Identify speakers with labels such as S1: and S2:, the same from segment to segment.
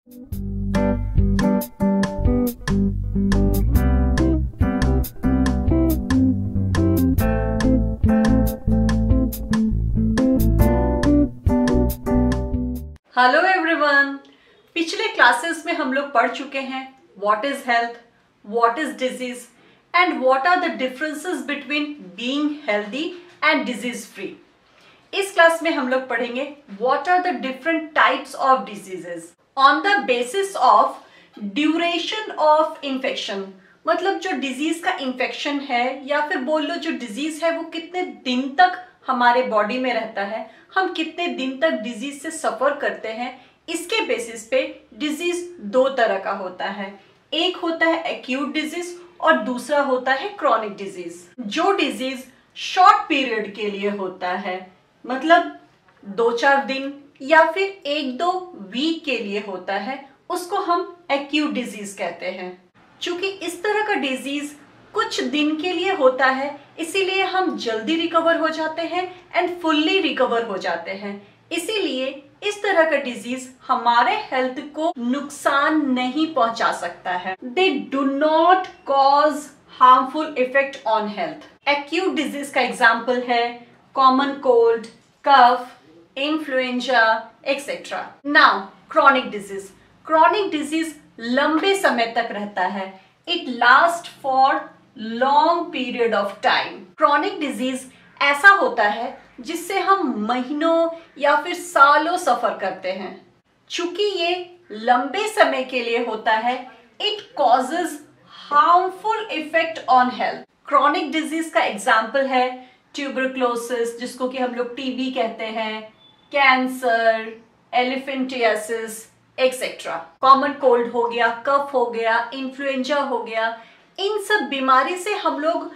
S1: Hello everyone, पिछले classes में हम लोग पढ़ चुके हैं what is health, what is disease and what are the differences between being healthy and disease free. इस क्लास में हम लोग पढ़ेंगे what are the different types of diseases on the basis of duration of infection. मतलब जो disease का infection है या फिर बोल लो जो डिजीज है वो कितने दिन तक हमारे बॉडी में रहता है, हम कितने दिन तक डिजीज से सफर करते हैं, इसके बेसिस पे डिजीज दो तरह का होता है। एक होता है एक्यूट डिजीज और दूसरा होता है क्रॉनिक डिजीज। जो डिजीज शॉर्ट पीरियड के लिए होता है, मतलब 2-4 दिन या फिर 1-2 वीक के लिए होता है, उसको हम एक्यूट डिजीज कहते हैं। चूंकि इस तरह का डिजीज कुछ दिन के लिए होता है, इसीलिए हम जल्दी रिकवर हो जाते हैं एंड फुल्ली रिकवर हो जाते हैं। इसीलिए इस तरह का डिजीज हमारे हेल्थ को नुकसान नहीं पहुंचा सकता है। They do not cause harmful effect on health. Acute disease का एग्जाम्पल है common cold, cough, influenza etcetera. Now chronic disease. Chronic disease लंबे समय तक रहता है। It last for long period of time. Chronic disease ऐसा होता है जिससे हम महीनों या फिर सालों सफर करते हैं। चूंकि ये लंबे समय के लिए होता है, it causes harmful effect on health. Chronic disease का एग्जाम्पल है ट्यूबरक्लोसिस, जिसको कि हम लोग टीबी कहते हैं, cancer, elephantiasis etcetera. Common cold हो गया, कफ हो गया, इन्फ्लुएंजा हो गया। इन सब बीमारी से हम लोग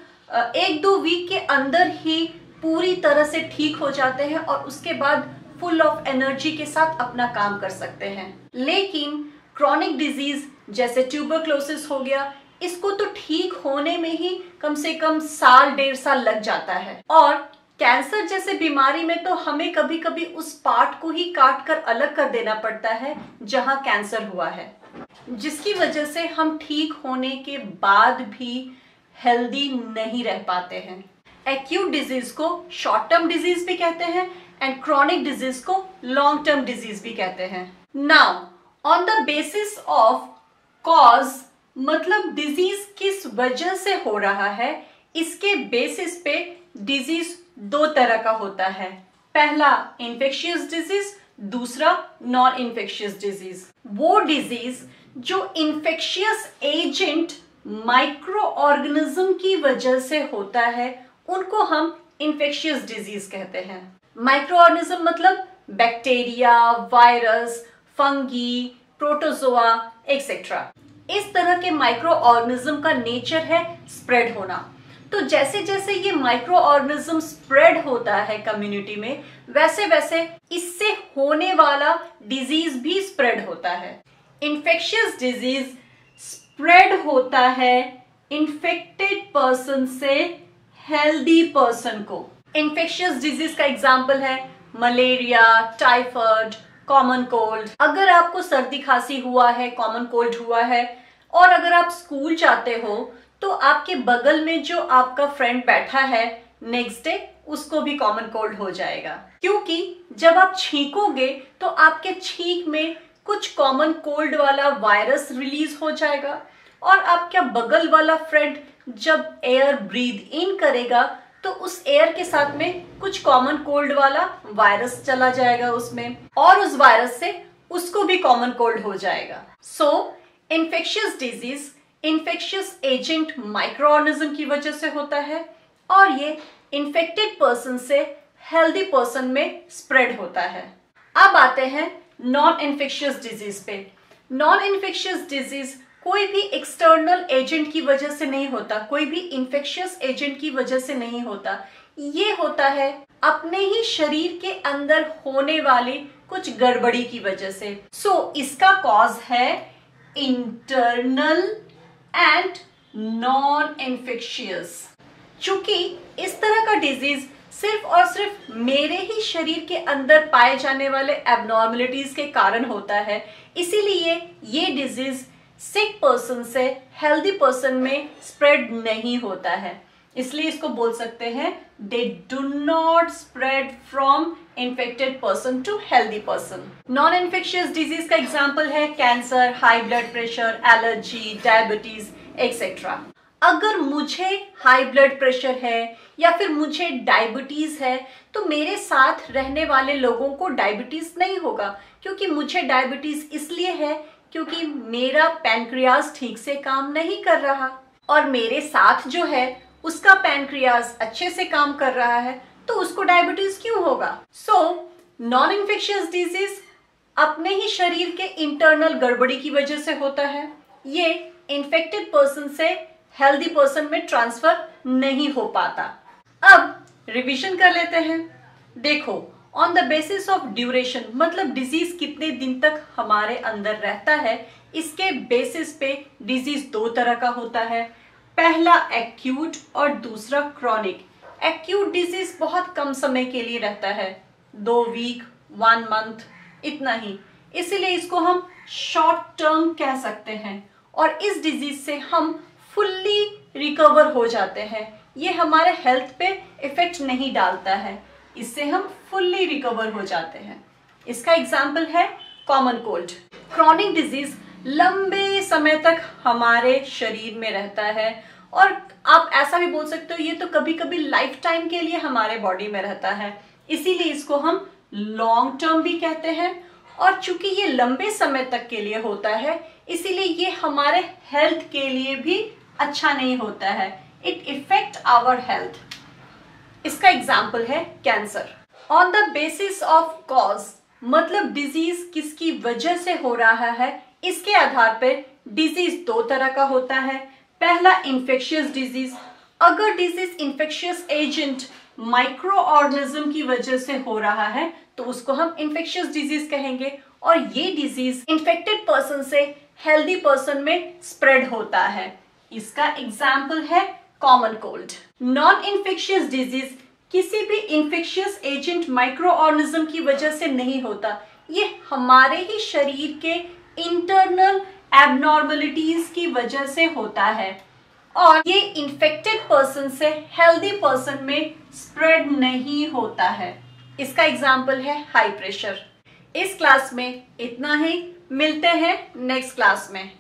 S1: 1-2 वीक के अंदर ही पूरी तरह से ठीक हो जाते हैं और उसके बाद फुल ऑफ एनर्जी के साथ अपना काम कर सकते हैं। लेकिन क्रॉनिक डिजीज जैसे ट्यूबरक्लोसिस हो गया, इसको तो ठीक होने में ही कम से कम 1-1.5 साल लग जाता है। और कैंसर जैसे बीमारी में तो हमें कभी कभी उस पार्ट को ही काट कर अलग कर देना पड़ता है जहां कैंसर हुआ है, जिसकी वजह से हम ठीक होने के बाद भी हेल्दी नहीं रह पाते हैं। एक्यूट डिजीज को शॉर्ट टर्म डिजीज भी कहते हैं एंड क्रॉनिक डिजीज को लॉन्ग टर्म डिजीज भी कहते हैं। Now on the basis of cause, मतलब डिजीज किस वजह से हो रहा है, इसके बेसिस पे डिजीज 2 तरह का होता है। पहला इन्फेक्शियस डिजीज, दूसरा नॉन इन्फेक्शियस डिजीज। वो डिजीज जो इन्फेक्शियस एजेंट माइक्रो ऑर्गेनिज्म की वजह से होता है, उनको हम इन्फेक्शियस डिजीज कहते हैं। माइक्रो ऑर्गेनिज्म मतलब bacteria, virus, fungi, protozoa etcetera. इस तरह के माइक्रो ऑर्गेनिज्म का नेचर है स्प्रेड होना। तो जैसे जैसे ये माइक्रो ऑर्गेनिज्म स्प्रेड होता है कम्युनिटी में, वैसे वैसे इससे होने वाला डिजीज भी स्प्रेड होता है। इन्फेक्शियस डिजीज स्प्रेड होता है इन्फेक्टेड पर्सन से हेल्दी पर्सन को। इन्फेक्शियस डिजीज का एग्जाम्पल है मलेरिया, टाइफाइड, कॉमन कोल्ड। अगर आपको सर्दी खांसी हुआ है, कॉमन कोल्ड हुआ है और अगर आप स्कूल जाते हो तो आपके बगल में जो आपका फ्रेंड बैठा है, नेक्स्ट डे उसको भी कॉमन कोल्ड हो जाएगा। क्योंकि जब आप छींकोगे तो आपके छींक में कुछ कॉमन कोल्ड वाला वायरस रिलीज हो जाएगा और आपका बगल वाला फ्रेंड जब एयर ब्रीथ इन करेगा तो उस एयर के साथ में कुछ कॉमन कोल्ड वाला वायरस चला जाएगा उसमें, और उस वायरस से उसको भी कॉमन कोल्ड हो जाएगा। So infectious disease infectious agent micro organism की वजह से होता है और ये इन्फेक्टेड पर्सन से हेल्दी पर्सन में स्प्रेड होता है। अब आते हैं नॉन इन्फेक्शियस डिजीज पे। नॉन इन्फेक्शियस डिजीज कोई भी एक्सटर्नल एजेंट की वजह से नहीं होता, कोई भी इन्फेक्शियस एजेंट की वजह से नहीं होता। ये होता है अपने ही शरीर के अंदर होने वाली कुछ गड़बड़ी की वजह से। सो इसका कॉज है इंटरनल एंड नॉन इन्फेक्शियस। चूंकि इस तरह का डिजीज सिर्फ और सिर्फ मेरे ही शरीर के अंदर पाए जाने वाले एबनॉर्मलिटीज के कारण होता है। इसीलिए ये डिजीज सिक पर्सन से हेल्दी पर्सन में स्प्रेड नहीं होता है। इसलिए इसको बोल सकते हैं they do not spread from infected person to healthy person. Non infectious disease का एग्जाम्पल है cancer, high blood pressure, allergy, diabetes etcetera. अगर मुझे हाई ब्लड प्रेशर है या फिर मुझे डायबिटीज है तो मेरे साथ रहने वाले लोगों को डायबिटीज नहीं होगा, क्योंकि मुझे डायबिटीज इसलिए है क्योंकि मेरा पैनक्रियाज ठीक से काम नहीं कर रहा और मेरे साथ जो है उसका पैनक्रियाज अच्छे से काम कर रहा है, तो उसको डायबिटीज क्यों होगा। सो नॉन इन्फेक्शियस डिजीज अपने ही शरीर के इंटरनल गड़बड़ी की वजह से होता है। ये इन्फेक्टेड पर्सन से हेल्दी पर्सन में ट्रांसफर नहीं हो पाता। अब रिवीजन कर लेते हैं। देखो, on the basis of duration, मतलब डिजीज कितने दिन तक हमारे अंदर रहता है, इसके बेसिस पे डिजीज दो तरह का होता है। पहला एक्यूट और दूसरा क्रॉनिक। एक्यूट डिजीज बहुत कम समय के लिए रहता है, 2 वीक, 1 मंथ, इतना ही। इसीलिए इसको हम शॉर्ट टर्म कह सकते हैं और इस डिजीज से हम फुल्ली रिकवर हो जाते हैं। ये हमारे हेल्थ पे इफेक्ट नहीं डालता है, इससे हम फुल्ली रिकवर हो जाते हैं। इसका एग्जाम्पल है कॉमन कोल्ड। क्रॉनिक डिजीज लंबे समय तक हमारे शरीर में रहता है और आप ऐसा भी बोल सकते हो ये तो कभी कभी लाइफ टाइम के लिए हमारे बॉडी में रहता है, इसीलिए इसको हम लॉन्ग टर्म भी कहते हैं। और चूंकि ये लंबे समय तक के लिए होता है इसीलिए ये हमारे हेल्थ के लिए भी अच्छा नहीं होता है। It effect our health. इसका एग्जाम्पल है cancer. On the basis of cause, मतलब डिजीज किसकी वजह से हो रहा है, इसके आधार पर डिजीज दो तरह का होता है। पहला इन्फेक्शियस डिजीज। अगर disease infectious agent micro organism की वजह से हो रहा है तो उसको हम इन्फेक्शियस डिजीज कहेंगे और ये डिजीज इन्फेक्टेड पर्सन से हेल्दी पर्सन में स्प्रेड होता है। इसका एग्जाम्पल है common cold. Non infectious disease किसी भी इन्फेक्शियस एजेंट माइक्रो ऑर्गेनिज्म की वजह से नहीं होता, ये हमारे ही शरीर के इंटरनल एबनॉर्मलिटीज की वजह से होता है और ये इन्फेक्टेड पर्सन से हेल्दी पर्सन में स्प्रेड नहीं होता है। इसका एग्जाम्पल है हाई प्रेशर। इस क्लास में इतना ही, मिलते हैं नेक्स्ट क्लास में।